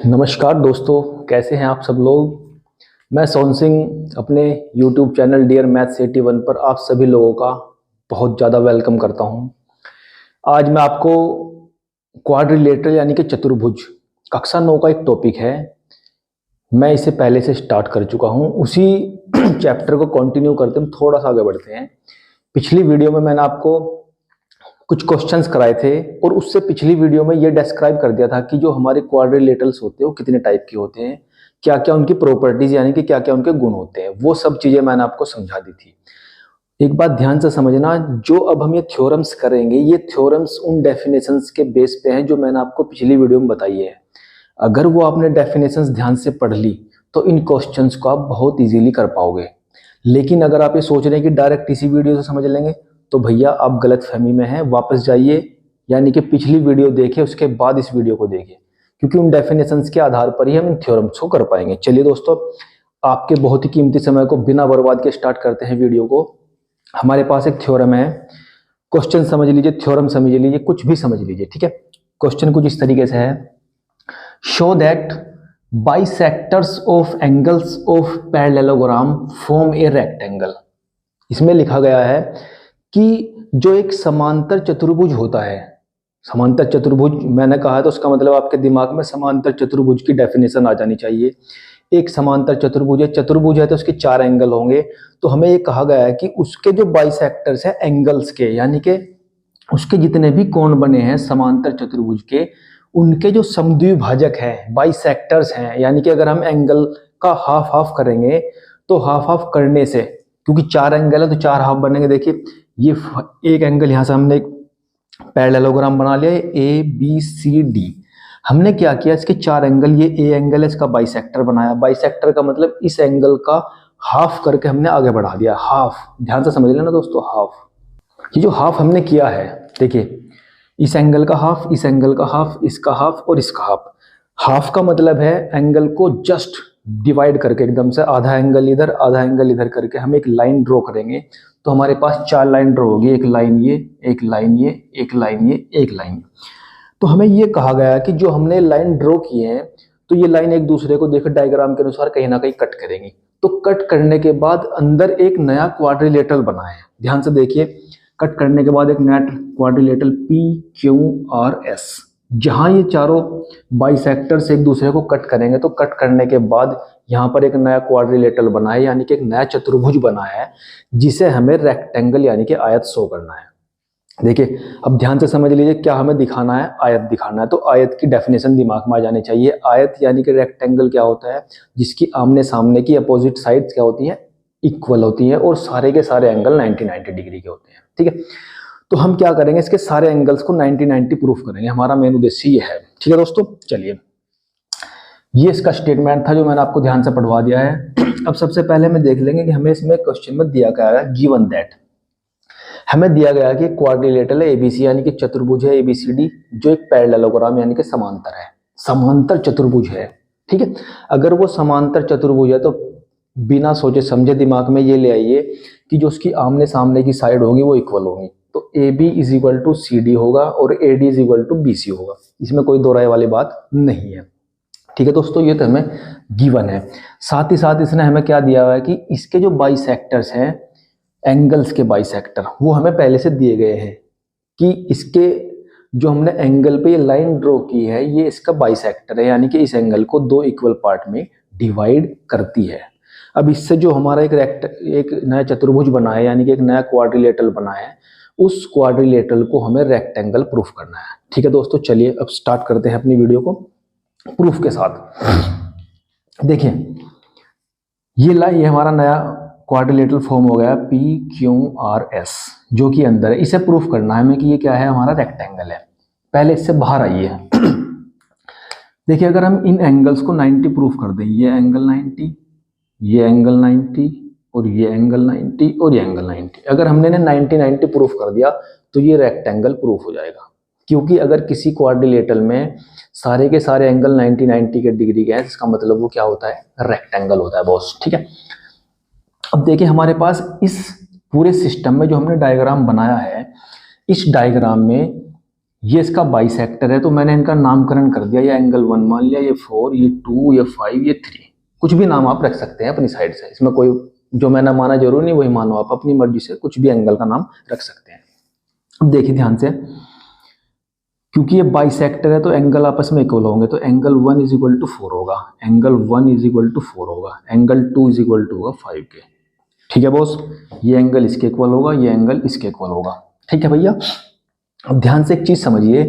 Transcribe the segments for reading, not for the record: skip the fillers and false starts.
नमस्कार दोस्तों, कैसे हैं आप सब लोग। मैं सोन सिंह अपने YouTube चैनल डियर मैथ्स 81 पर आप सभी लोगों का बहुत ज़्यादा वेलकम करता हूं। आज मैं आपको क्वाड्रिलेटरल यानी कि चतुर्भुज कक्षा 9 का एक टॉपिक है। मैं इसे पहले से स्टार्ट कर चुका हूं, उसी चैप्टर को कंटिन्यू करते हम थोड़ा सा आगे बढ़ते हैं। पिछली वीडियो में मैंने आपको कुछ क्वेश्चंस कराए थे और उससे पिछली वीडियो में ये डिस्क्राइब कर दिया था कि जो हमारे क्वाड्रिलेटरल्स होते हैं वो कितने टाइप के होते हैं, क्या क्या उनकी प्रॉपर्टीज यानी कि क्या क्या उनके गुण होते हैं, वो सब चीजें मैंने आपको समझा दी थी। एक बात ध्यान से समझना, जो अब हम ये थ्योरम्स करेंगे ये थ्योरम्स उन डेफिनेशंस के बेस पे हैं जो मैंने आपको पिछली वीडियो में बताई है। अगर वो आपने डेफिनेशंस ध्यान से पढ़ ली तो इन क्वेश्चंस को आप बहुत इजीली कर पाओगे। लेकिन अगर आप ये सोच रहे हैं कि डायरेक्ट इसी वीडियो से समझ लेंगे तो भैया आप गलत फहमी में हैं, वापस जाइए, यानी कि पिछली वीडियो देखें उसके बाद इस वीडियो को देखें, क्योंकि उन डेफिनेशंस के आधार पर ही हम इन थ्योरम्स को कर पाएंगे। चलिए दोस्तों, आपके बहुत ही कीमती समय को बिना बर्बाद के स्टार्ट करते हैं वीडियो को। हमारे पास एक थ्योरम है, क्वेश्चन समझ लीजिए, थ्योरम समझ लीजिए, कुछ भी समझ लीजिए, ठीक है। क्वेश्चन कुछ इस तरीके से है, show that bisectors of angles of parallelogram form a rectangle. इसमें लिखा गया है कि जो एक समांतर चतुर्भुज होता है, समांतर चतुर्भुज मैंने कहा है तो उसका मतलब आपके दिमाग में समांतर चतुर्भुज की डेफिनेशन आ जानी चाहिए। एक समांतर चतुर्भुज है तो उसके 4 एंगल होंगे। तो हमें ये कहा गया है कि उसके जो बाइसेक्टर्स है एंगल्स के, यानी कि उसके जितने भी कोण बने हैं समांतर चतुर्भुज के, उनके जो समद्विभाजक हैं, बाइसेक्टर्स हैं, यानी कि अगर हम एंगल का हाफ हाफ करेंगे तो हाफ हाफ करने से, क्योंकि 4 एंगल है तो 4 हाफ बनेंगे। देखिए ये एक एंगल यहां से हमने पैरेललोग्राम बना लिया, ए बी सी डी। हमने क्या किया, इसके 4 एंगल, ये ए एंगल है, इसका बाइसेक्टर बनाया। बाइसेक्टर का मतलब इस एंगल का हाफ करके हमने आगे बढ़ा दिया। हाफ, ध्यान से समझ लेना दोस्तों, हाफ। ये जो हाफ हमने किया है, देखिए इस एंगल का हाफ, इस एंगल का हाफ, इसका हाफ और इसका हाफ। हाफ का मतलब है एंगल को जस्ट डिवाइड करके, एकदम से आधा एंगल इधर आधा एंगल इधर करके हम एक लाइन ड्रॉ करेंगे तो हमारे पास 4 लाइन ड्रॉ होगी, एक लाइन ये, एक लाइन ये, एक लाइन ये, एक लाइन ये। तो हमें ये कहा गया कि जो हमने लाइन ड्रॉ किए हैं तो ये लाइन एक दूसरे को देखो डायग्राम के अनुसार कहीं ना कहीं कट करेंगी। तो कट करने के बाद अंदर एक नया क्वाड्रिलेटरल बना है, ध्यान से देखिए। कट करने के बाद एक नया quadrilateral P Q R S, जहां ये चारों बाइसेक्टर्स एक दूसरे को कट करेंगे तो कट करने के बाद यहाँ पर एक नया क्वाड्रिलेटरल बना है, यानी कि एक नया चतुर्भुज बना है जिसे हमें रेक्टेंगल यानी कि आयत शो करना है। देखिए अब ध्यान से समझ लीजिए, क्या हमें दिखाना है, आयत दिखाना है। तो आयत की डेफिनेशन दिमाग में आ जानी चाहिए। आयत यानी कि रेक्टेंगल क्या होता है, जिसकी आमने सामने की अपोजिट साइड्स क्या होती हैं, इक्वल होती हैं और सारे के सारे एंगल 90-90 डिग्री के होते हैं, ठीक है। तो हम क्या करेंगे, इसके सारे एंगल्स को 90-90 प्रूफ करेंगे, हमारा मेन उद्देश्य ये है, ठीक है दोस्तों। चलिए, ये इसका स्टेटमेंट था जो मैंने आपको ध्यान से पढ़वा दिया है। अब सबसे पहले हम देख लेंगे कि हमें इसमें क्वेश्चन में दिया गया है, गिवन दैट हमें दिया गया कि क्वाड्रिलेटरल एबीसी यानी कि चतुर्भुज है एबीसीडी, जो एक पैरेललोग्राम यानी कि समांतर है, समांतर चतुर्भुज है, ठीक है। अगर वो समांतर चतुर्भुज है तो बिना सोचे समझे दिमाग में ये ले आइए कि जो उसकी आमने सामने की साइड होगी वो इक्वल होगी। तो A B is equal to C D होगा और A D is equal to B C होगा, इसमें कोई दो राय वाली बात नहीं है, ठीक है दोस्तों। ये तो हमें गिवन है। साथ ही साथ इसने हमें क्या दिया हुआ है कि इसके जो बाइसेक्टर्स हैं, एंगल्स के बाइसेक्टर, वो हमें पहले से दिए गए हैं कि इसके जो हमने एंगल पे ये लाइन ड्रॉ की है ये इसका बाइसेक्टर है, यानी कि इस एंगल को 2 इक्वल पार्ट में डिवाइड करती है। अब इससे जो हमारा एक नया चतुर्भुज बना है, यानी कि एक नया क्वाड्रिलेटरल बना है, उस क्वाड्रिलेटरल को हमें रेक्टेंगल प्रूफ करना है, ठीक है दोस्तों। चलिए अब स्टार्ट करते हैं अपनी वीडियो को प्रूफ के साथ। देखिए ये हमारा नया क्वाड्रिलेटरल फॉर्म हो गया पी क्यू आर एस, जो कि अंदर है। इसे प्रूफ करना है हमें कि ये क्या है, हमारा रेक्टेंगल है। पहले इससे बाहर आइए। देखिए अगर हम इन एंगल्स को 90 प्रूफ कर दें, ये एंगल 90, ये एंगल 90 और ये एंगल 90 और ये एंगल 90, अगर हमने 90-90 प्रूफ कर दिया तो ये रेक्टेंगल प्रूफ हो जाएगा। क्योंकि अगर किसी क्वाड्रिलेटरल में सारे के सारे एंगल 90-90 के डिग्री के हैं, इसका मतलब वो क्या होता है, रेक्टेंगल होता है बॉस, ठीक है। अब देखिए हमारे पास इस पूरे सिस्टम में जो हमने डायग्राम बनाया है, इस डायग्राम में ये इसका बाइसेक्टर है, तो मैंने इनका नामकरण कर दिया, ये एंगल 1 मान लिया, ये 4, ये 2, ये 5, ये 3, कुछ भी नाम आप रख सकते हैं अपनी साइड से, इसमें कोई जो मैंने माना जरूरी नहीं वही मानो, आप अपनी मर्जी से कुछ भी एंगल का नाम रख सकते हैं। अब देखिए ध्यान से, क्योंकि ये बाइसेक्टर है तो एंगल आपस में इक्वल होंगे, तो एंगल 1 इज इक्वल टू 4 होगा, एंगल 1 इज इक्वल टू 4 होगा, एंगल 2 इज इक्वल टू होगा 5 के। ठीक है बॉस, ये एंगल इसके इक्वल होगा, ये एंगल इसके इक्वल होगा। ठीक है भैया, अब ध्यान से एक चीज समझिए,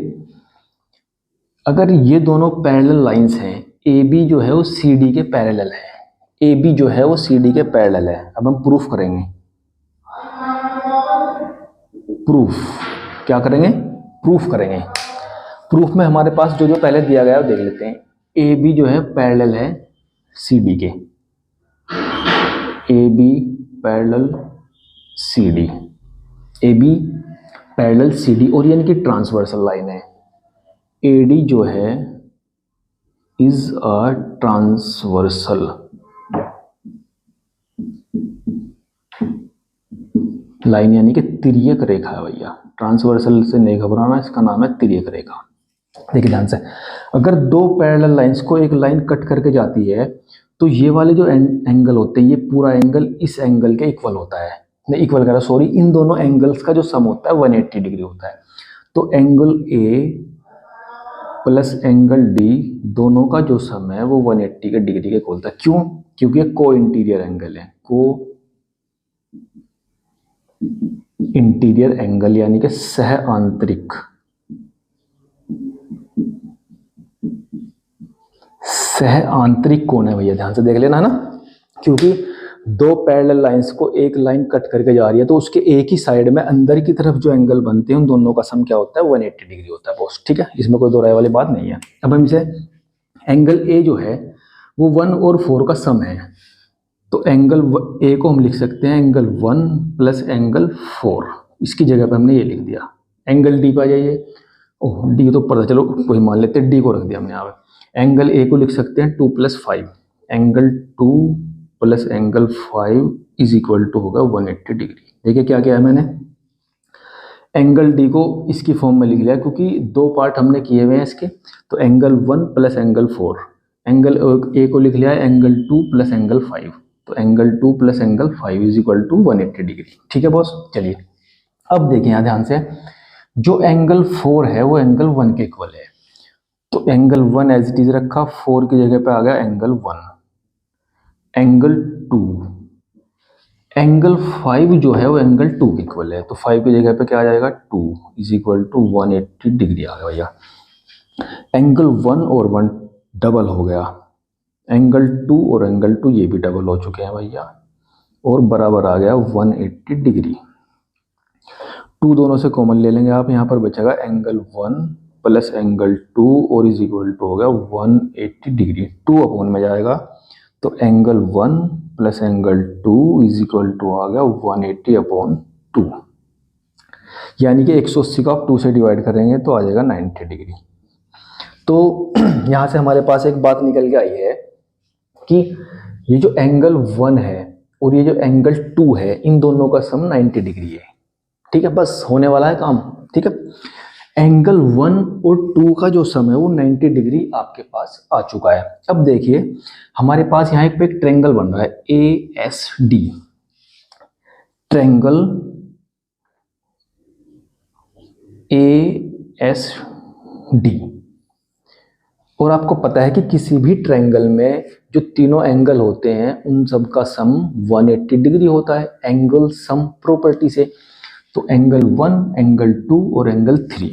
अगर ये दोनों पैरेलल लाइंस हैं, ए बी जो है वो सी डी के पैरेलल है, ए बी जो है वो सी डी के पैरेलल है। अब हम प्रूफ करेंगे, प्रूफ क्या करेंगे, प्रूफ करेंगे। प्रूफ में हमारे पास जो जो पहले दिया गया है वो देख लेते हैं। ए बी जो है पैरेलल है सी डी के, A B parallel C D, A B parallel C D, और ये इनकी ट्रांसवर्सल लाइन है। ए डी जो है इज अ ट्रांसवर्सल लाइन, यानी कि तिर्यक रेखा है भैया। ट्रांसवर्सल से नहीं घबराना, इसका नाम है तिर्यक रेखा। देखिए ध्यान से, अगर दो पैरेलल लाइंस को एक लाइन कट करके जाती है तो ये वाले जो एंगल होते हैं, ये पूरा एंगल इस एंगल के इक्वल होता है, नहीं इक्वल कह रहा सॉरी, इन दोनों एंगल्स का जो सम होता है 180 डिग्री होता है। तो angle A plus angle D दोनों का जो सम है वो 180 के डिग्री के इक्वल होता है। क्यों? क्योंकि ये को इंटीरियर एंगल है, को इंटीरियर एंगल यानी कि सह आंतरिक, सह आंतरिक कोण है भैया, ध्यान से देख लेना है ना। क्योंकि दो पैरेलल लाइंस को एक लाइन कट करके जा रही है तो उसके एक ही साइड में अंदर की तरफ जो एंगल बनते हैं उन दोनों का सम क्या होता है, 180 डिग्री होता है बॉस। ठीक है, इसमें कोई दो राय वाली बात नहीं है। अब हम इसे एंगल ए जो है वो 1 और 4 का सम है, तो एंगल ए को हम लिख सकते हैं एंगल 1 प्लस एंगल 4, इसकी जगह पर हमने ये लिख दिया। एंगल डी पे आ जाइए, ओह डी तो पता, चलो कोई मान लेते हैं, डी को रख दिया हमने यहाँ पे। एंगल ए को लिख सकते हैं 2 + 5, angle 2 plus angle 5 is equal to होगा 180 डिग्री। देखिए क्या किया है मैंने, एंगल डी को इसकी फॉर्म में लिख लिया क्योंकि दो पार्ट हमने किए हुए हैं इसके, तो angle 1 plus angle 4, angle A को लिख लिया है एंगल 2 प्लस एंगल 5, तो angle 2 plus angle 5 is equal to 180 degree. ठीक है बॉस, चलिए अब देखिए यहाँ ध्यान से, जो एंगल 4 है वो एंगल 1 के इक्वल है, तो एंगल 1 एज इट इज रखा, 4 की जगह पे आ गया एंगल 1, एंगल 2, एंगल 5 जो है वो एंगल 2 के इक्वल है, तो 5 की जगह पे क्या आ जाएगा 2 इज इक्वल टू 180 डिग्री आ गया भैया। एंगल 1 और 1 डबल हो गया, एंगल 2 और एंगल 2 ये भी डबल हो चुके हैं भैया, और बराबर आ गया 180 डिग्री। 2 दोनों से कॉमन ले लेंगे आप, यहाँ पर बचेगा एंगल 1 प्लस एंगल 2 और इज इक्वल टू हो गया 180 डिग्री। 2 अपॉन में जाएगा तो angle 1 plus angle 2 is equal to आ गया 180/2, यानी कि 180 को आप 2 से डिवाइड करेंगे तो आ जाएगा 90 डिग्री। तो यहाँ से हमारे पास एक बात निकल के आई है कि ये जो एंगल 1 है और ये जो एंगल 2 है, इन दोनों का सम 90 डिग्री है। ठीक है, बस होने वाला है काम। ठीक है, एंगल 1 और 2 का जो सम है वो 90 डिग्री आपके पास आ चुका है। अब देखिए हमारे पास यहाँ एक ट्रायंगल बन रहा है ASD, ट्रायंगल ASD, और आपको पता है कि किसी भी ट्रायंगल में जो तीनों एंगल होते हैं उन सब का सम 180 डिग्री होता है एंगल सम प्रॉपर्टी से। तो एंगल 1, एंगल 2 और angle 3,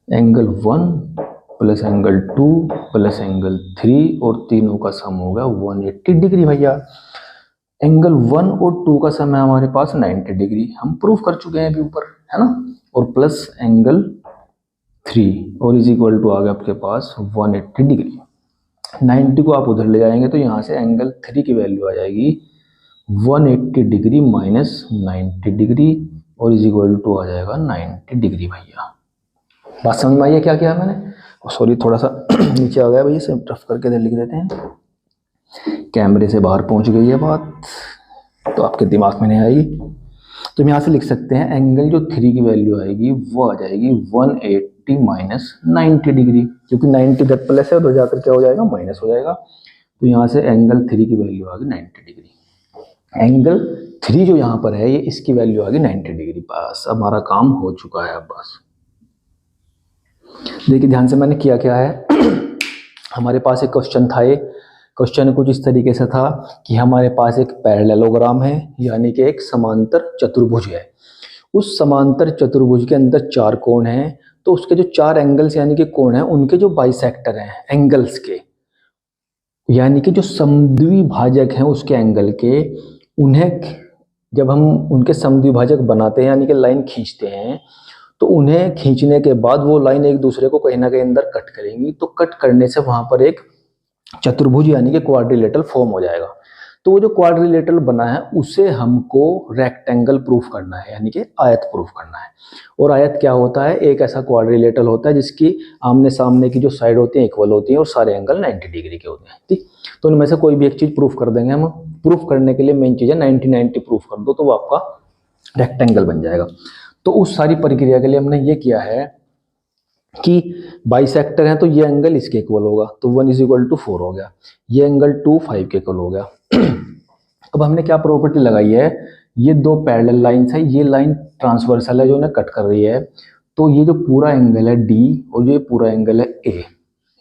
angle 1 plus angle 2 plus angle 3 और तीनों का सम होगा 180 डिग्री भैया। एंगल 1 और 2 का सम है हमारे पास 90 डिग्री, हम प्रूफ कर चुके हैं अभी ऊपर, है ना, और प्लस एंगल 3 और इज इक्वल टू आ गया आपके पास 180 डिग्री। 90 को आप उधर ले जाएंगे तो यहाँ से एंगल 3 की वैल्यू आ जाएगी 180 डिग्री माइनस 90 डिग्री और इज इक्वल टू आ जाएगा 90 डिग्री भैया। बात समझ में आई है क्या किया मैंने? सॉरी थोड़ा सा नीचे आ गया भैया, इसे रफ करके इधर लिख देते हैं, कैमरे से बाहर पहुंच गई है बात तो आपके दिमाग में नहीं आएगी। तो हम यहाँ से लिख सकते हैं एंगल जो 3 की वैल्यू आएगी वो आ जाएगी 180 माइनस 90 डिग्री, क्योंकि 90 इधर प्लस है तो जाकर क्या हो जाएगा, माइनस हो जाएगा। तो यहाँ से एंगल 3 की वैल्यू आ गई 90 डिग्री। एंगल 3 जो यहाँ पर है ये इसकी वैल्यू आ गई 90 डिग्री। बस हमारा काम हो चुका है। अब बस देखिए ध्यान से मैंने किया क्या है हमारे पास एक क्वेश्चन था, ये क्वेश्चन कुछ इस तरीके से था कि हमारे पास एक पैरेललोग्राम है, यानी कि एक समांतर चतुर्भुज है। उस समांतर चतुर्भुज के अंदर 4 कोण हैं, तो उसके जो 4 एंगल्स यानी कि कोण हैं उनके जो बाइसेक्टर हैं एंगल्स के, यानी कि जो समद्विभाजक हैं उसके एंगल के, उन्हें जब हम उनके समद्विभाजक बनाते हैं यानी कि लाइन खींचते हैं, तो उन्हें खींचने के बाद वो लाइन एक दूसरे को कहीं ना कहीं अंदर कट करेंगी। तो कट करने से वहां पर एक चतुर्भुज यानी कि क्वाड्रिलेटरल फॉर्म हो जाएगा। तो वो जो क्वाड्रिलेटरल बना है उसे हमको रेक्टेंगल प्रूफ करना है, यानी कि आयत प्रूफ करना है। और आयत क्या होता है, एक ऐसा क्वाड्रिलेटरल होता है जिसकी आमने सामने की जो साइड होती है इक्वल होती है और सारे एंगल 90 डिग्री के होते हैं। ठीक, तो उनमें से कोई भी एक चीज प्रूफ कर देंगे हम। प्रूफ करने के लिए मेन चीज है 90-90 प्रूफ कर दो तो वो आपका रेक्टेंगल बन जाएगा। तो उस सारी प्रक्रिया के लिए हमने ये किया है कि बाइसेक्टर है तो ये एंगल इसके इक्वल होगा, तो 1 = 4 हो गया। ये एंगल 2 5 के इक्वल हो गया। अब हमने क्या प्रॉपर्टी लगाई है, ये 2 पैरेलल लाइंस है, ये लाइन ट्रांसवर्सल है जो इन्हें कट कर रही है। तो ये जो पूरा एंगल है डी और ये पूरा एंगल है ए,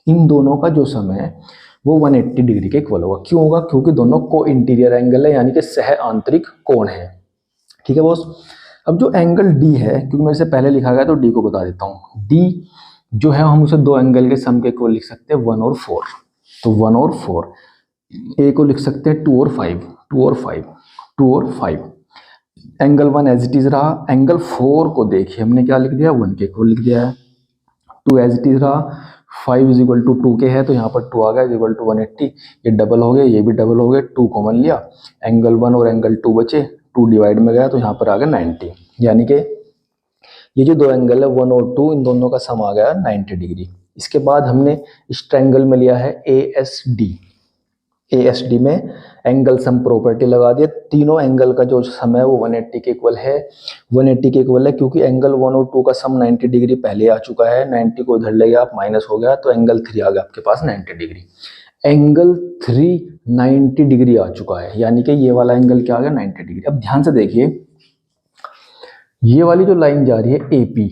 इन दोनों का जो सम है वो 180 डिग्री के इक्वल होगा। क्यों होगा, क्योंकि दोनों को इंटीरियर एंगल है यानी कि सह आंतरिक कोण है। ठीक है बॉस। अब जो एंगल डी है, क्योंकि मेरे से पहले लिखा गया तो डी को बता देता हूँ। डी जो है हम उसे 2 एंगल के सम के इक्वल लिख सकते हैं 1 और 4। तो 1 और 4, ए को लिख सकते हैं 2 और 5, 2 और 5, 2 और 5। एंगल 1 एज इट इज रहा। एंगल 4 को देखिए हमने क्या लिख दिया, 1 के इक्वल लिख दिया है। 2 एज इट इज रहा। 5 = 2 के है तो यहाँ पर 2 आ गया = 180। ये डबल हो गया, ये भी डबल हो गया, 2 कॉमन लिया, एंगल 1 और एंगल 2 बचे, 2 डिवाइड में गया तो यहाँ पर आ गया 90। यानी कि ये जो 2 एंगल है 1 और 2, इन दोनों का सम आ गया 90 डिग्री। इसके बाद हमने इस ट्रायंगल में लिया है ASD। ASD में एंगल सम प्रॉपर्टी लगा दिया। तीनों एंगल का जो सम है वो 180 के इक्वल है। 180 के इक्वल है क्योंकि एंगल 1 और 2 का सम 90 डिग्री पहले आ चुका है। 90 को इधर ले गया आप, माइनस हो गया तो एंगल 3 आ गया आपके पास 90 डिग्री। एंगल 3 90 डिग्री आ चुका है, यानी कि ये वाला एंगल क्या आ गया 90 डिग्री। अब ध्यान से देखिए, ये वाली जो लाइन जा रही है AP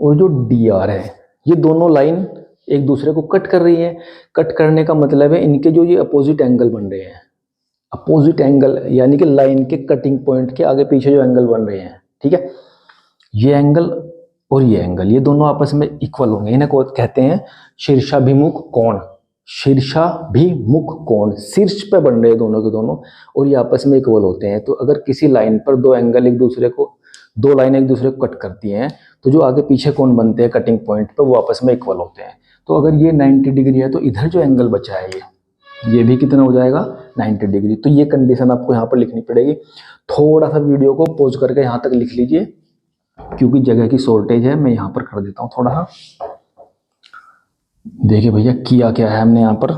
और जो DR है, ये दोनों लाइन एक दूसरे को कट कर रही है। कट करने का मतलब है इनके जो ये अपोजिट एंगल बन रहे हैं, अपोजिट एंगल यानी कि लाइन के कटिंग पॉइंट के आगे पीछे जो एंगल बन रहे हैं, ठीक है, ये एंगल और ये एंगल, ये दोनों आपस में इक्वल होंगे। इन्हें कहते हैं शीर्षाभिमुख कोण। शीर्षाभिमुख कोण, शीर्ष पे बन रहे हैं दोनों के दोनों और ये आपस में इक्वल होते हैं। तो अगर किसी लाइन पर 2 एंगल एक दूसरे को, 2 लाइन एक दूसरे को कट करती हैं तो जो आगे पीछे कोण बनते हैं कटिंग पॉइंट पर वो आपस में इक्वल होते हैं। तो अगर ये 90 डिग्री है तो इधर जो एंगल बचा है ये भी कितना हो जाएगा 90 डिग्री। तो ये कंडीशन आपको यहाँ पर लिखनी पड़ेगी। थोड़ा सा वीडियो को पॉज करके यहाँ तक लिख लीजिए क्योंकि जगह की शॉर्टेज है। मैं यहाँ पर कर देता हूँ थोड़ा सा। देखिए भैया किया क्या है हमने यहाँ पर,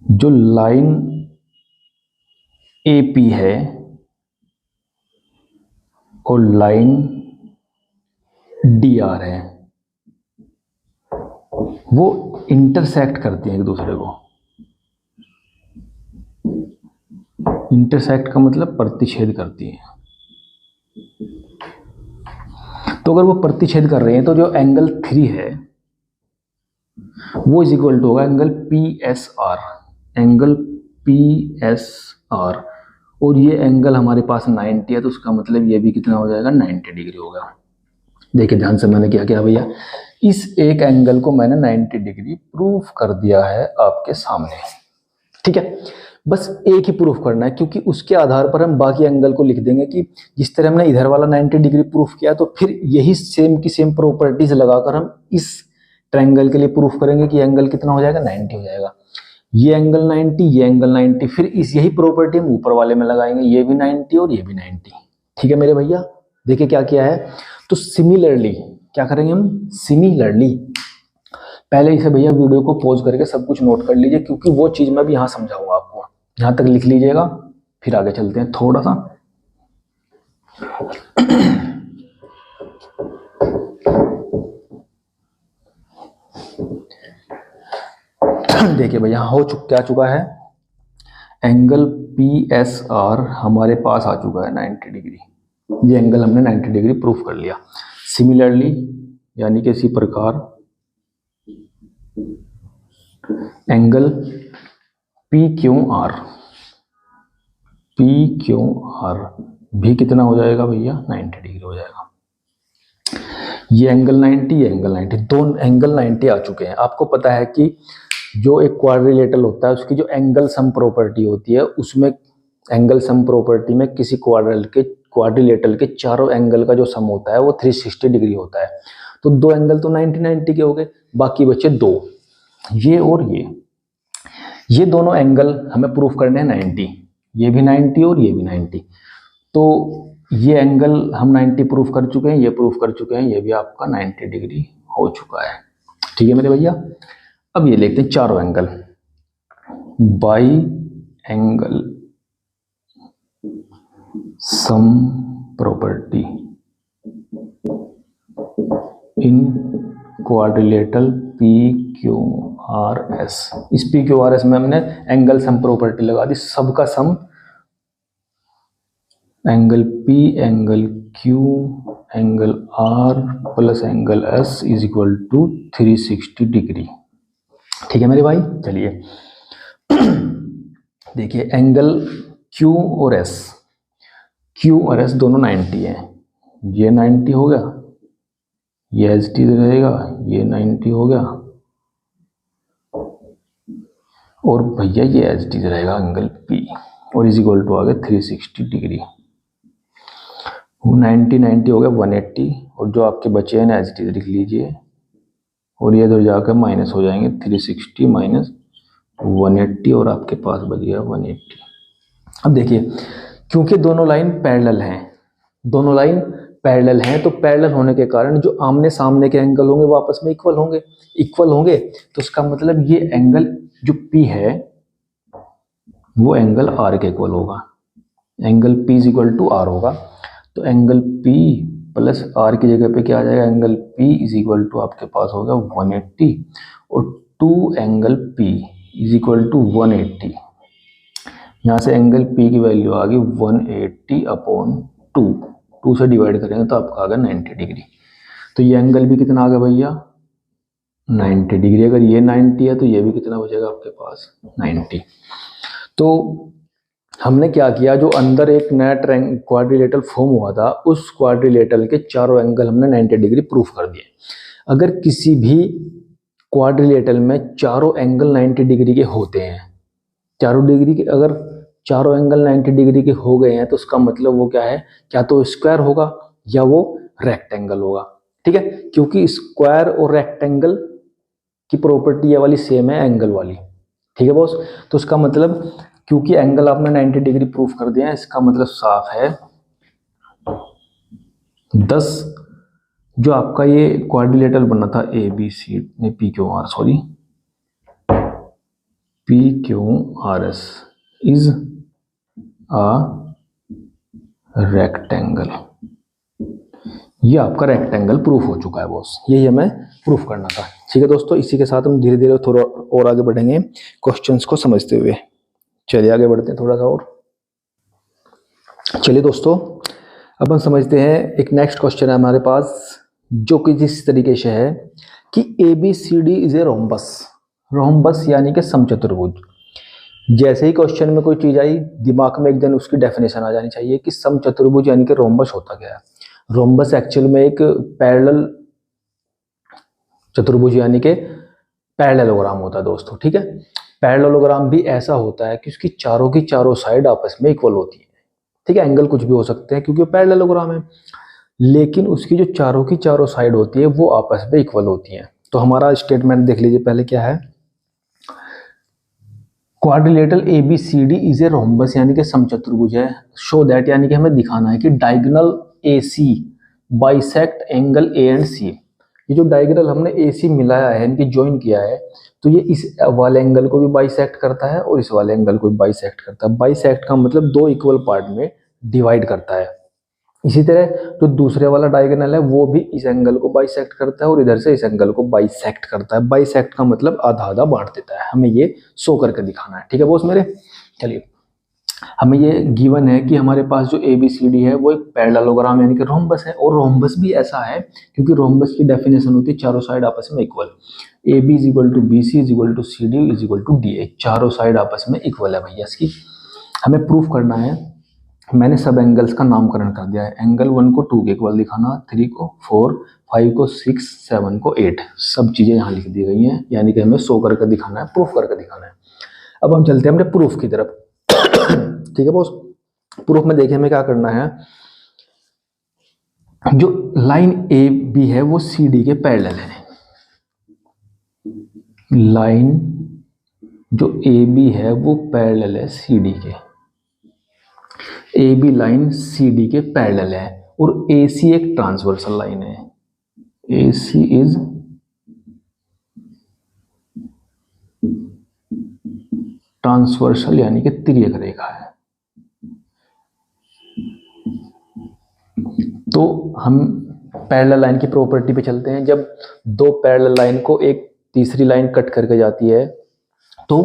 जो लाइन AP है और लाइन DR है वो इंटरसेक्ट करती हैं एक दूसरे को। इंटरसेक्ट का मतलब प्रतिच्छेद करती हैं। तो अगर वो प्रतिच्छेद कर रहे हैं तो जो एंगल 3 है वो = होगा एंगल PSR, एंगल PSR। और ये एंगल हमारे पास 90 है तो उसका मतलब ये भी कितना हो जाएगा 90 डिग्री होगा। देखिए ध्यान से मैंने क्या किया भैया, इस एक एंगल को मैंने 90 डिग्री प्रूफ कर दिया है आपके सामने। ठीक है, बस एक ही प्रूफ करना है क्योंकि उसके आधार पर हम बाकी एंगल को लिख देंगे कि जिस तरह हमने इधर वाला 90 डिग्री प्रूफ किया तो फिर यही सेम की सेम प्रॉपर्टीज लगाकर हम इस ट्रायंगल के लिए प्रूफ करेंगे कि एंगल कितना हो जाएगा 90 हो जाएगा। ये एंगल 90, ये एंगल 90, फिर इस यही प्रॉपर्टी हम ऊपर वाले में लगाएंगे, ये भी 90 और ये भी 90। ठीक है मेरे भैया, देखिए क्या किया है। तो सिमिलरली क्या करेंगे हम, सिमिलरली पहले इसे भैया वीडियो को पॉज करके सब कुछ नोट कर लीजिए क्योंकि वो चीज मैं भी यहाँ समझाऊंगा आपको। यहाँ तक लिख लीजिएगा। फिर आगे चलते हैं थोड़ा सा। देखिए भैया क्या चुका है, एंगल PSR हमारे पास आ चुका है 90 डिग्री। ये एंगल हमने 90 डिग्री प्रूफ कर लिया। सिमिलरली यानी कि इसी प्रकार एंगल PQR भी कितना हो जाएगा भैया, 90 डिग्री हो जाएगा। ये एंगल 90, ये एंगल 90, दोनों एंगल 90 आ चुके हैं। आपको पता है कि जो एक क्वाड्रिलेटरल होता है उसकी जो एंगल सम प्रॉपर्टी होती है, उसमें एंगल सम प्रॉपर्टी में किसी क्वाड्रिलेटरल के चारों एंगल का जो सम होता है वो 360 डिग्री होता है। तो दो एंगल तो 90 के हो गए, बाकी बचे दो, ये और ये दोनों एंगल हमें प्रूफ करने हैं 90, ये भी 90 और ये भी 90। तो ये एंगल हम 90 प्रूफ कर चुके हैं, ये प्रूफ कर चुके हैं, ये भी आपका 90 डिग्री हो चुका है। ठीक है मेरे भैया। अब ये देखते हैं चारों angle, by angle sum property in quadrilateral PQRS। इस PQRS में हमने एंगल सम प्रॉपर्टी लगा दी, सबका sum angle P angle Q angle R plus angle S is equal to 360 degree. ठीक है मेरे भाई। चलिए देखिए एंगल Q और S दोनों 90 हैं। ये 90 हो गया, ये एच टी रहेगा, ये 90 हो गया, और भैया ये एच टी रहेगा एंगल P, और इज इक्वल टू आ गया 360 डिग्री। 90 हो गया 180, और जो आपके बचे हैं एच टी लिख लीजिए, और ये इधर जाकर माइनस हो जाएंगे, 360 माइनस 180, और आपके पास बच गया 180। अब देखिए क्योंकि दोनों लाइन पैरेलल हैं, तो पैरेलल होने के कारण जो आमने सामने के एंगल होंगे वो आपस में इक्वल होंगे। तो इसका मतलब ये एंगल जो P है वो एंगल R के इक्वल होगा, angle P is equal to R होगा। तो एंगल P प्लस R की जगह पे क्या आ जाएगा, angle P is equal to आपके पास होगा 180, और 2 angle P is equal to 180। यहाँ से एंगल P की वैल्यू आ गई 180 अपॉन 2 से डिवाइड करेंगे तो आपका आ गया 90 डिग्री। तो ये एंगल भी कितना आ गया भैया, 90 डिग्री। अगर ये 90 है तो ये भी कितना बचेगा आपके पास, 90। तो हमने क्या किया, जो अंदर एक नया क्वाड्रिलेटरल फॉर्म हुआ था, उस क्वाड्रिलेटरल के चारों एंगल हमने 90 डिग्री प्रूफ कर दिए। अगर किसी भी क्वाड्रिलेटरल में चारों एंगल 90 डिग्री के होते हैं, अगर चारों एंगल 90 डिग्री के हो गए हैं, तो उसका मतलब वो क्या है, क्या तो स्क्वायर होगा या वो रेक्टेंगल होगा। ठीक है, क्योंकि स्क्वायर और रेक्टेंगल की प्रॉपर्टी ये वाली सेम है एंगल वाली। ठीक है बॉस। तो उसका मतलब क्योंकि एंगल आपने 90 डिग्री प्रूफ कर दिया है, इसका मतलब साफ है 10 जो आपका ये क्वाड्रिलेटरल बना था PQRS इज अ रेक्टेंगल। ये आपका रेक्टेंगल प्रूफ हो चुका है बॉस, यही हमें प्रूफ करना था। ठीक है दोस्तों, इसी के साथ हम धीरे धीरे थोड़ा और आगे बढ़ेंगे क्वेश्चंस को समझते हुए। चलिए आगे बढ़ते हैं थोड़ा सा और। चलिए दोस्तों, अब हम समझते हैं एक नेक्स्ट क्वेश्चन है हमारे पास, जो कि जिस तरीके से है कि ABCD इज ए रोम्बस यानी कि समचतुर्भुज। जैसे ही क्वेश्चन में कोई चीज आई, दिमाग में एक दिन उसकी डेफिनेशन आ जानी चाहिए कि समचतुर्भुज यानी कि रोम्बस होता क्या है। रोम्बस एक्चुअल में एक पैरेलल चतुर्भुज यानी कि पैरेललोग्राम होता है दोस्तों। ठीक है, पैरेललोग्राम भी ऐसा होता है कि उसकी चारों साइड आपस में इक्वल होती है। ठीक है, एंगल कुछ भी हो सकते हैं क्योंकि पैरेललोग्राम है, लेकिन उसकी जो चारों साइड होती है वो आपस में इक्वल होती हैं। तो हमारा स्टेटमेंट देख लीजिए पहले क्या है, quadrilateral ABCD is a rhombus यानी कि समचतुर्भुज है। शो दैट यानी कि हमें दिखाना है कि diagonal AC bisect angle A and C, ये जो डायगोनल हमने AC मिलाया है, इनकी ज्वाइन किया है, तो ये इस वाले एंगल को भी बाइसेक्ट करता है और इस वाले एंगल को भी बाइसेक्ट करता है। बाइसेक्ट का मतलब दो इक्वल पार्ट में डिवाइड करता है। इसी तरह जो दूसरे वाला डायगोनल है वो भी इस एंगल को बाइसेक्ट करता है और इधर से इस एंगल को बाइसेक्ट करता है। बाइसेक्ट का मतलब आधा आधा बांट देता है। हमें ये शो करके दिखाना है, ठीक है बॉस मेरे। चलिए, हमें ये गिवन है कि हमारे पास जो ABCD है वो एक पैरेललोग्राम यानी कि रोम्बस है, और रोम्बस भी ऐसा है क्योंकि रोम्बस की डेफिनेशन होती है चारों साइड आपस में equal. AB = BC = CD = DA, चारों साइड आपस में इक्वल है भैया। इसकी हमें प्रूफ करना है। मैंने सब एंगल्स का नामकरण कर दिया है। एंगल 1 को 2 के इक्वल दिखाना, 3 को 4, 5 को 6, 7 को 8, सब चीजें यहाँ लिख दी गई हैं, यानी कि हमें शो करके दिखाना है, प्रूफ करके दिखाना है। अब हम चलते हैं अपने प्रूफ की तरफ। ठीक है बॉस, प्रूफ में देखिए हमें क्या करना है। जो लाइन AB है वो CD के पैरेलल है। लाइन जो AB है वो पैरेलल है CD के। AB लाइन CD के पैरेलल है और AC एक ट्रांसवर्सल लाइन है। AC इज ट्रांसवर्सल यानी कि तिर्यक रेखा है। तो हम पैरेलल लाइन की प्रॉपर्टी पे चलते हैं। जब दो पैरेलल लाइन को एक तीसरी लाइन कट करके जाती है तो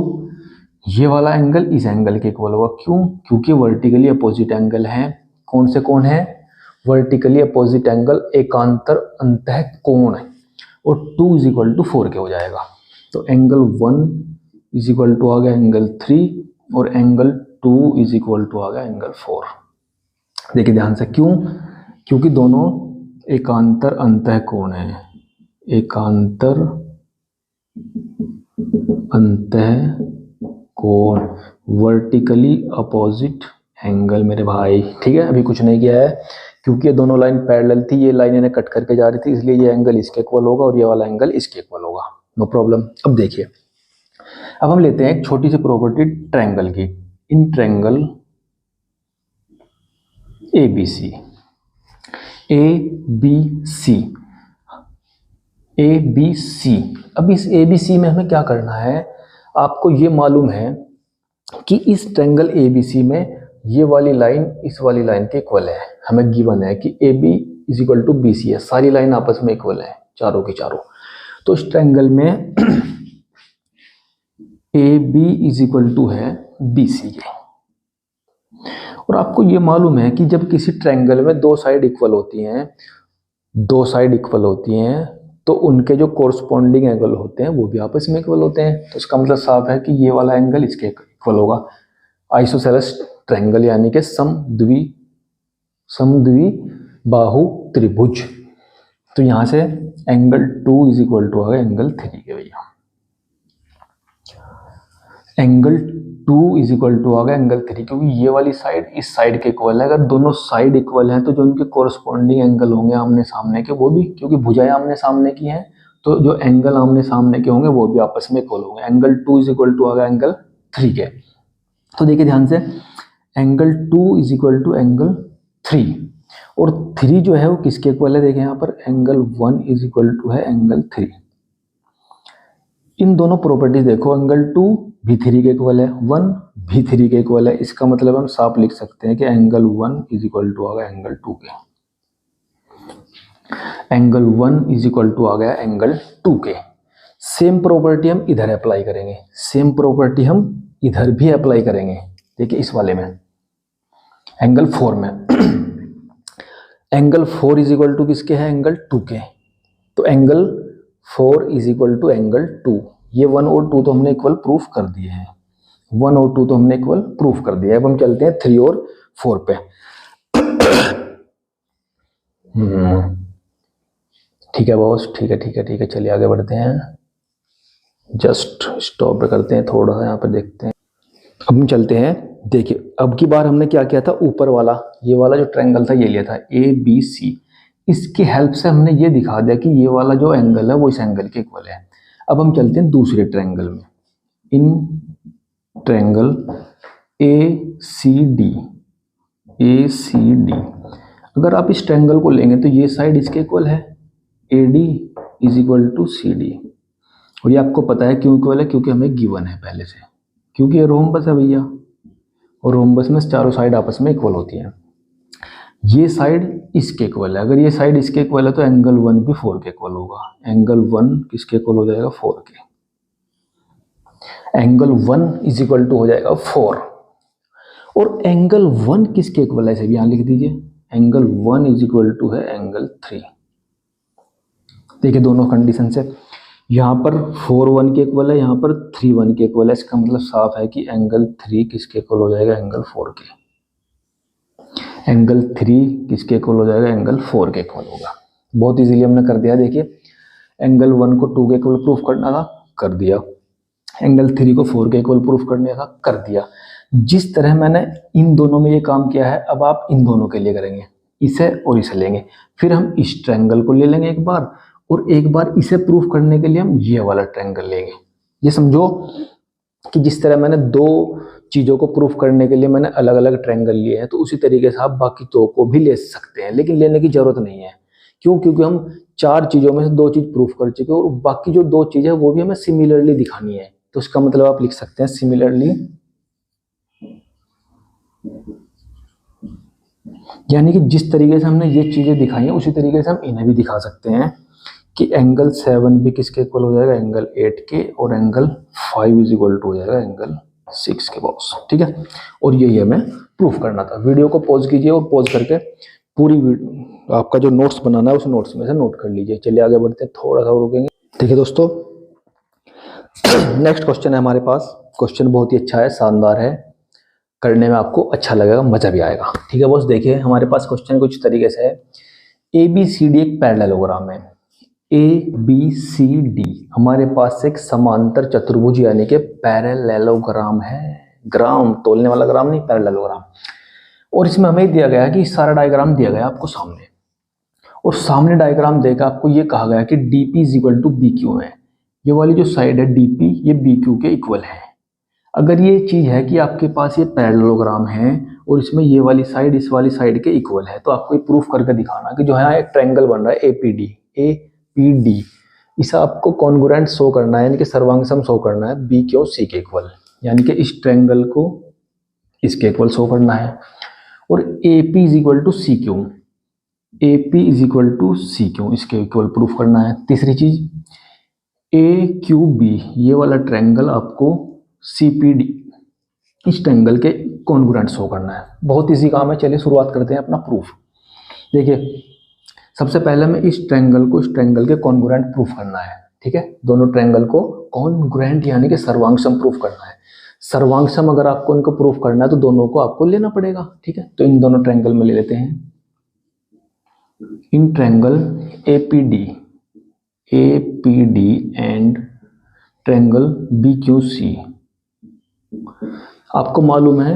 ये वाला एंगल इस एंगल के इक्वल होगा। क्यों? क्योंकि वर्टिकली अपोजिट एंगल हैं। कौन से कोण है? वर्टिकली अपोजिट एंगल एकांतर अंतः कोण है, और 2 = 4 के हो जाएगा। तो एंगल 1 = आ गया एंगल 3 और एंगल 2 = आ गया एंगल 4। देखिए ध्यान से, क्यों? क्योंकि दोनों एकांतर अंतः कोण है। एकांतर अंतः कोण, वर्टिकली अपोजिट एंगल मेरे भाई। ठीक है, अभी कुछ नहीं किया है क्योंकि ये दोनों लाइन पैरेलल थी, ये लाइन इन्हें कट करके जा रही थी, इसलिए ये एंगल इसके इक्वल होगा और ये वाला एंगल इसके इक्वल होगा। No problem. अब देखिए, अब हम लेते हैं एक छोटी सी प्रॉपर्टी ट्रायंगल की। इन ट्रायंगल ABC, अब इस ABC में हमें क्या करना है? आपको ये मालूम है कि इस ट्रायंगल ABC में ये वाली लाइन इस वाली लाइन के इक्वल है। हमें गिवन है कि AB = BC है, सारी लाइन आपस में इक्वल है, चारों की चारों। तो इस ट्रायंगल में AB = है BC के। और आपको ये मालूम है कि जब किसी ट्रायंगल में दो साइड इक्वल होती हैं तो उनके जो कोरस्पॉन्डिंग एंगल होते हैं वो भी आपस में इक्वल होते हैं। तो इसका मतलब साफ है कि ये वाला एंगल इसके इक्वल होगा। आइसोसेलेस ट्रायंगल यानी कि समद्वि बाहु त्रिभुज। तो यहां से एंगल 2 = आ गया एंगल 3 के भैया। एंगल 2 = आ गया एंगल 3, क्योंकि ये वाली साइड इस साइड के इक्वल है। अगर दोनों साइड इक्वल हैं तो जो उनके कोरस्पॉन्डिंग एंगल होंगे आमने सामने के, वो भी, क्योंकि भुजाएं आमने सामने की हैं, तो जो एंगल आमने सामने के होंगे वो भी आपस में इक्वल होंगे। एंगल 2 = आ गया एंगल 3 के। तो देखिए ध्यान से, एंगल 2 = एंगल 3, और 3 जो है वो किसके इक्वल है? देखिए यहाँ पर एंगल 1 = है एंगल 3। इन दोनों प्रॉपर्टीज देखो, एंगल 2 भी 3 के इक्वल है, 1 भी 3 के इक्वल है। इसका मतलब हम साफ लिख सकते हैं कि एंगल 1 = आ गया एंगल 2 के। एंगल 1 = आ गया एंगल 2 के। सेम प्रॉपर्टी हम इधर अप्लाई करेंगे, सेम प्रॉपर्टी हम इधर भी अप्लाई करेंगे। देखिए इस वाले में एंगल 4 में एंगल 4 = किसके है? एंगल 2 के। तो एंगल 4 = एंगल 2। ये 1 और 2 तो हमने इक्वल प्रूफ कर दिए हैं, 1 और 2 तो हमने इक्वल प्रूफ कर दिया है। अब हम चलते हैं 3 और 4 पे। ठीक है बॉस, ठीक है, चलिए आगे बढ़ते हैं। जस्ट स्टॉप पे करते हैं, थोड़ा सा यहाँ पे देखते हैं। अब हम चलते हैं। देखिए अब की बार हमने क्या किया था, ऊपर वाला ये वाला जो ट्रायंगल था ये लिया था ABC। इसकी हेल्प से हमने ये दिखा दिया कि ये वाला जो एंगल है वो इस एंगल के इक्वल है। अब हम चलते हैं दूसरे ट्रायंगल में। इन ट्रायंगल ACD, अगर आप इस ट्रायंगल को लेंगे तो ये साइड इसके इक्वल है AD is equal to CD। और ये आपको पता है क्यों इक्वल है, क्योंकि हमें गिवन है पहले से, क्योंकि ये रोम्बस है भैया, और रोम्बस में चारों साइड आपस में इक्वल होती है। ये साइड इसके इक्वल है, अगर ये साइड इसके इक्वल है तो एंगल 1 भी 4 के इक्वल होगा। एंगल 1 किसके इक्वल हो जाएगा, 4 के। एंगल 1 इज इक्वल टू हो जाएगा 4, और एंगल 1 किसके इक्वल है, इसे भी यहां लिख दीजिए। एंगल 1 इज इक्वल टू है एंगल 3। देखिए दोनों कंडीशन से, यहाँ पर 4 1 के इक्वल है, यहाँ पर 3 1 के इक्वल है। इसका मतलब साफ है कि एंगल 3 किसके इक्वल हो जाएगा, एंगल 4 के। एंगल 3 किसके इक्वल हो जाएगा, एंगल 4 के इक्वल होगा। बहुत इजीली हमने कर दिया। देखिए एंगल 1 को 2 के इक्वल प्रूफ करना था, कर दिया। एंगल 3 को 4 के इक्वल प्रूफ करने था, कर दिया। जिस तरह मैंने इन दोनों में ये काम किया है, अब आप इन दोनों के लिए करेंगे, इसे और इसे लेंगे। फिर हम इस ट्रायंगल को ले लेंगे एक बार, और एक बार इसे प्रूफ करने के लिए हम ये वाला ट्रायंगल लेंगे। ये समझो कि जिस तरह मैंने दो चीज़ों को प्रूफ करने के लिए मैंने अलग अलग ट्रायंगल लिए हैं, तो उसी तरीके से आप बाकी दो को भी ले सकते हैं, लेकिन लेने की जरूरत नहीं है। क्यों? क्योंकि हम 4 चीज़ों में से 2 चीज़ प्रूफ कर चुके हैं, और बाकी जो 2 चीज़ें वो भी हमें सिमिलरली दिखानी है। तो इसका मतलब आप लिख सकते हैं सिमिलरली, यानी कि जिस तरीके से हमने ये चीज़ें दिखाई हैं उसी तरीके से हम इन्हें भी दिखा सकते हैं कि एंगल 7 भी किसके इक्वल हो जाएगा, एंगल 8 के, और एंगल 5 इज इक्वल टू हो जाएगा एंगल 6 के बॉस। ठीक है, और यही हमें प्रूफ करना था। वीडियो को पॉज कीजिए और पॉज करके पूरी वीडियो आपका जो नोट्स बनाना है उस नोट्स में से नोट कर लीजिए। चलिए आगे बढ़ते हैं, थोड़ा सा रुकेंगे। देखिए दोस्तों, नेक्स्ट क्वेश्चन है हमारे पास। क्वेश्चन बहुत ही अच्छा है, शानदार है, करने में आपको अच्छा लगेगा, मजा भी आएगा। ठीक है बॉस, देखिए हमारे पास क्वेश्चन कुछ तरीके से है। ABCD एक पैरेललोग्राम है। ABCD हमारे पास एक समांतर चतुर्भुज यानी कि पैरेललोग्राम है। ग्राम तोलने वाला ग्राम नहीं, पैरेललोग्राम। और इसमें हमें दिया गया है कि सारा डायग्राम दिया गया आपको सामने, और सामने डायग्राम देकर आपको ये कहा गया कि DP is equal to BQ है। ये वाली जो साइड है DP, ये BQ के इक्वल है। अगर ये चीज है कि आपके पास ये पैरेललोग्राम है और इसमें ये वाली साइड इस वाली साइड के इक्वल है, तो आपको ये प्रूफ करके दिखाना कि जो है एक ट्रायंगल बन रहा है APD, इसे आपको कॉन्ग्रुएंट शो करना है, यानी कि सर्वांगसम शो करना है BQ C के इक्वल, यानी कि इस ट्रायंगल को इसके इक्वल शो करना है। और AP is equal to CQ, AP is equal to CQ इसके इक्वल प्रूफ करना है। तीसरी चीज AQB, ये वाला ट्रायंगल आपको CPD इस ट्रायंगल के कॉन्ग्रुएंट शो करना है। बहुत इजी काम है, चलिए शुरुआत करते हैं अपना प्रूफ। देखिए सबसे पहले हमें इस ट्रायंगल को इस ट्रायंगल के कॉन्ग्रुएंट प्रूफ करना है। ठीक है, दोनों ट्रायंगल को कॉन्ग्रुएंट यानी कि सर्वांगसम प्रूफ करना है। सर्वांगसम अगर आपको इनको प्रूफ करना है तो दोनों को आपको लेना पड़ेगा। ठीक है, तो इन दोनों ट्रायंगल में ले लेते हैं। In triangle APD and triangle BQC, आपको मालूम है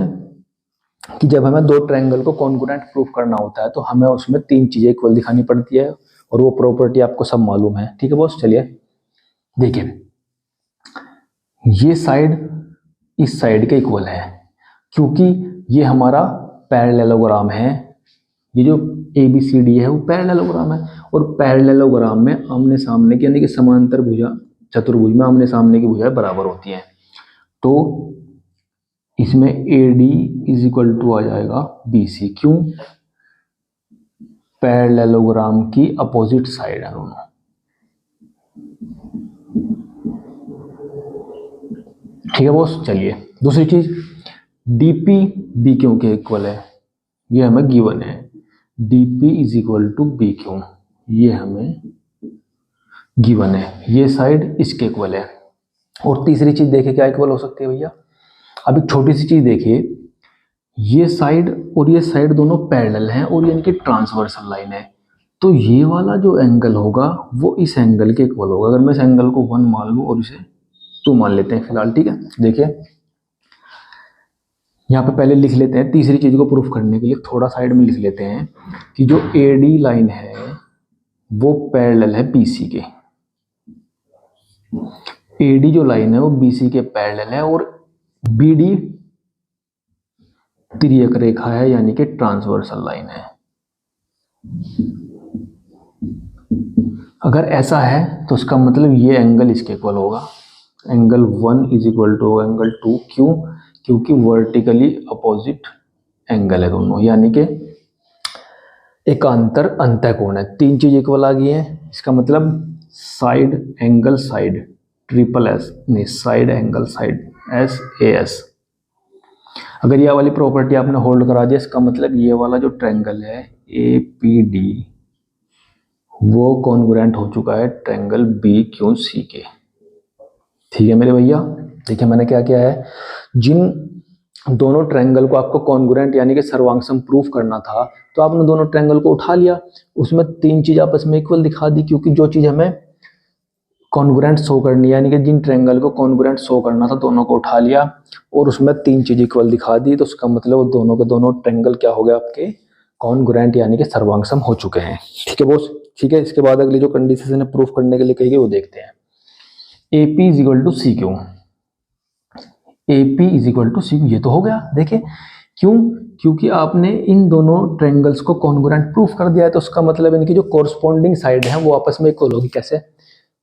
कि जब हमें दो ट्रायंगल को कॉन्ग्रुएंट प्रूफ करना होता है तो हमें उसमें 3 चीजें इक्वल दिखानी पड़ती है, और वो प्रॉपर्टी आपको सब मालूम है। ठीक है बॉस, चलिए देखिए ये साइड इस साइड के इक्वल है, क्योंकि ये हमारा पैरेललोग्राम है। ये जो ABCD है वो पैरेललोग्राम है, और पैरेललोग्राम में आमने सामने की यानी कि समांतर भुजा चतुर्भुज में आमने सामने की भुजाएं बराबर होती हैं। तो इसमें AD इज इक्वल टू आ जाएगा BC। क्यों? पैरेललोग्राम की अपोजिट साइड है दोनों। ठीक है बॉस, चलिए दूसरी चीज DP BQ के इक्वल है, ये हमें गिवन है। DP is equal to BQ, ये हमें गिवन है। ये साइड इसके इक्वल है। और तीसरी चीज देखिए क्या इक्वल हो सकती है भैया। अब एक छोटी सी चीज देखिए, ये साइड और ये साइड दोनों पैरेलल हैं और ये इनकी ट्रांसवर्सल लाइन है, तो ये वाला जो एंगल होगा वो इस एंगल के इक्वल होगा। अगर मैं इस एंगल को 1 मान लूं और इसे 2 मान लेते हैं फिलहाल। ठीक है, देखिए यहाँ पे पहले लिख लेते हैं, तीसरी चीज को प्रूफ करने के लिए थोड़ा साइड में लिख लेते हैं कि जो AD लाइन है वो पैरेलल है BC के। AD जो लाइन है वो BC के पैरेलल है, और BD तिर्यक रेखा है यानी कि ट्रांसवर्सल लाइन है। अगर ऐसा है तो उसका मतलब ये एंगल इसके इक्वल होगा, angle 1 is equal to angle 2। क्यों? क्योंकि वर्टिकली अपोजिट एंगल है दोनों, यानी कि एकांतर अंतःकोण है। तीन चीज इक्वल आ गई है, इसका मतलब side angle side triple S, नहीं साइड एंगल साइड SAS। अगर ये वाली प्रॉपर्टी आपने होल्ड करा दिया, इसका मतलब ये वाला जो ट्रायंगल है APD वो कॉन्ग्रुएंट हो चुका है ट्रायंगल BQC के। ठीक है मेरे भैया, देखिए मैंने क्या किया है, जिन दोनों ट्रायंगल को आपको कॉन्ग्रुएंट यानी कि सर्वांगसम प्रूफ करना था, तो आपने दोनों ट्रायंगल को उठा लिया, उसमें तीन चीज आपस में इक्वल दिखा दी, क्योंकि जो चीज हमें कॉन्ग्रुएंट शो करनी है, यानी कि जिन ट्रायंगल को कॉन्ग्रुएंट शो करना था दोनों को उठा लिया और उसमें तीन चीज इक्वल दिखा दी, तो उसका मतलब दोनों के दोनों ट्रायंगल क्या हो गए आपके कॉन्ग्रुएंट यानी कि सर्वांगसम हो चुके हैं। ठीक है बॉस, ठीक है। इसके बाद अगली जो कंडीशन है प्रूफ करने के लिए कही गई वो देखते हैं। AP is equal to CQ, AP is equal to CQ, ये तो हो गया। देखिए क्यों? क्योंकि आपने इन दोनों ट्रायंगल्स को कॉन्ग्रुएंट प्रूफ कर दिया है, तो उसका मतलब इनकी जो कोरस्पॉन्डिंग साइड है वो आपस में इक्वल होगी। कैसे?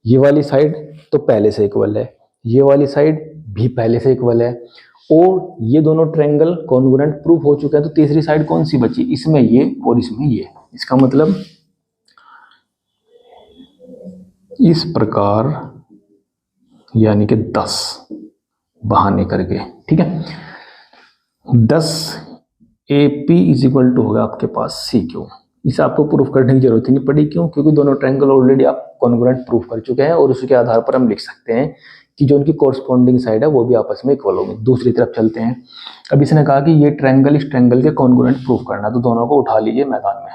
ये वाली साइड तो पहले से इक्वल है, ये वाली साइड भी पहले से इक्वल है, और ये दोनों ट्रायंगल कॉन्ग्रुएंट प्रूफ हो चुके हैं, तो तीसरी साइड कौन सी बची? इसमें ये और इसमें ये। इसका मतलब इस प्रकार यानी कि 10 बहाने करके, ठीक है, 10 AP इज इक्वल टू होगा आपके पास CQ। इसे आपको प्रूफ करने की जरूरत ही नहीं पड़ी। क्यों? क्योंकि दोनों ट्रायंगल ऑलरेडी आप कॉन्ग्रुएंट प्रूफ कर चुके हैं, और उसके आधार पर हम लिख सकते हैं कि जो उनकी कोरस्पॉन्डिंग साइड है वो भी आपस में इक्वल होगी। दूसरी तरफ चलते हैं। अब इसने कहा कि ये ट्रायंगल इस ट्रायंगल के कॉन्ग्रुएंट प्रूफ करना, तो दोनों को उठा लीजिए मैदान में।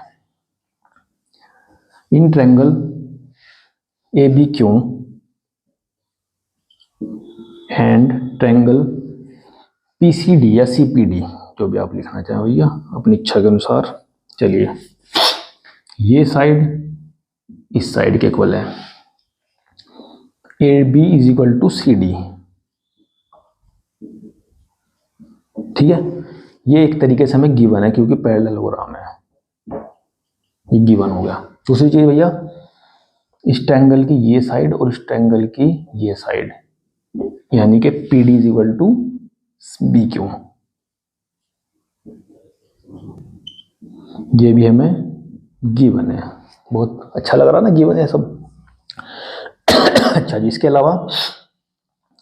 In triangle ABQ and triangle PCD या CPD, जो भी आप लिखना चाहें भैया अपनी इच्छा के अनुसार। चलिए, ये साइड इस साइड के इक्वल है, AB is equal to CD। ठीक है, ये एक तरीके से हमें गिवन है क्योंकि पैरेललोग्राम है, ये गिवन हो गया। दूसरी चीज भैया, इस ट्रायंगल की ये साइड और इस ट्रायंगल की ये साइड, यानी कि PD is equal to BQ, ये भी हमें गिवन है। बहुत अच्छा लग रहा ना गिवन है सब। अच्छा जी, इसके अलावा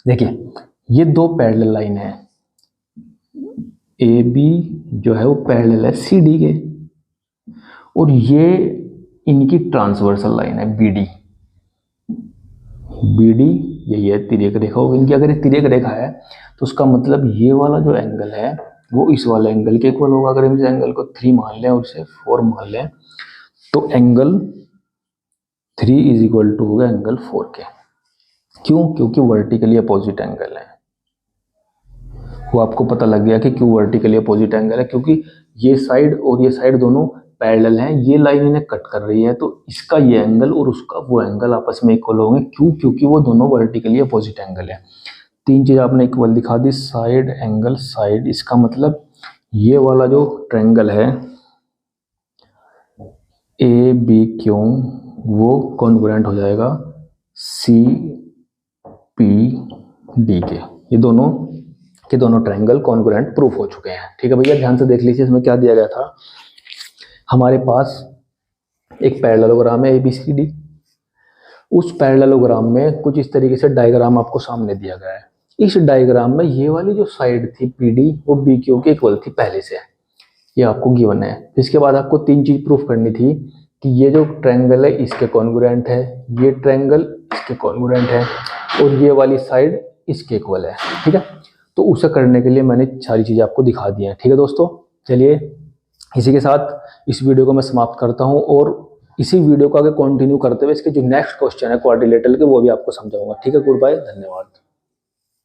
देखिए ये दो पैरेलल लाइन है, AB जो है वो पैरेलल है CD के, और ये इनकी ट्रांसवर्सल लाइन है BD यही है, तिर्यक रेखा होगी इनकी। अगर ये तिर्यक रेखा है तो उसका मतलब ये वाला जो एंगल है वो इस वाले एंगल के इक्वल होगा। अगर हम इस एंगल को 3 मान लें और इसे 4 मान लें, तो एंगल 3 इज इक्वल टू होगा एंगल 4 के। क्यों? क्योंकि वर्टिकली अपोजिट एंगल है। वो आपको पता लग गया कि क्यों वर्टिकली अपोजिट एंगल है, क्योंकि ये साइड और ये साइड दोनों पैरेलल हैं, ये लाइन इन्हें कट कर रही है, तो इसका ये एंगल और उसका वो एंगल आपस में इक्वल होंगे। क्यों? क्योंकि वो दोनों वर्टिकली अपोजिट एंगल है। तीन चीज आपने इक्वल दिखा दी, साइड एंगल साइड। इसका मतलब ये वाला जो ट्रायंगल है ABQ वो कॉन्ग्रुएंट हो जाएगा CPD के। ये दोनों के दोनों ट्रायंगल कॉन्ग्रुएंट प्रूफ हो चुके हैं। ठीक है भैया, ध्यान से देख लीजिए। इसमें क्या दिया गया था, हमारे पास एक पैरेललोग्राम है ABCD। उस पैरेललोग्राम में कुछ इस तरीके से डायग्राम आपको सामने दिया गया है। इस डायग्राम में ये वाली जो साइड थी PD वो BQ के इक्वल थी पहले से, ये आपको गिवन है। इसके बाद आपको तीन चीज प्रूफ करनी थी कि ये जो ट्रायंगल है इसके कॉन्ग्रुएंट है, ये ट्रायंगल इसके कॉन्ग्रुएंट है, और ये वाली साइड इसके इक्वल है। ठीक है, तो उसे करने के लिए मैंने सारी चीजें आपको दिखा दी हैं। ठीक है दोस्तों, चलिए इसी के साथ इस वीडियो को मैं समाप्त करता हूं, और इसी वीडियो को आगे कंटिन्यू करते हुए इसके जो नेक्स्ट क्वेश्चन है क्वाड्रिलेटरल के वो भी आपको समझाऊंगा। ठीक है, गुड बाय, धन्यवाद।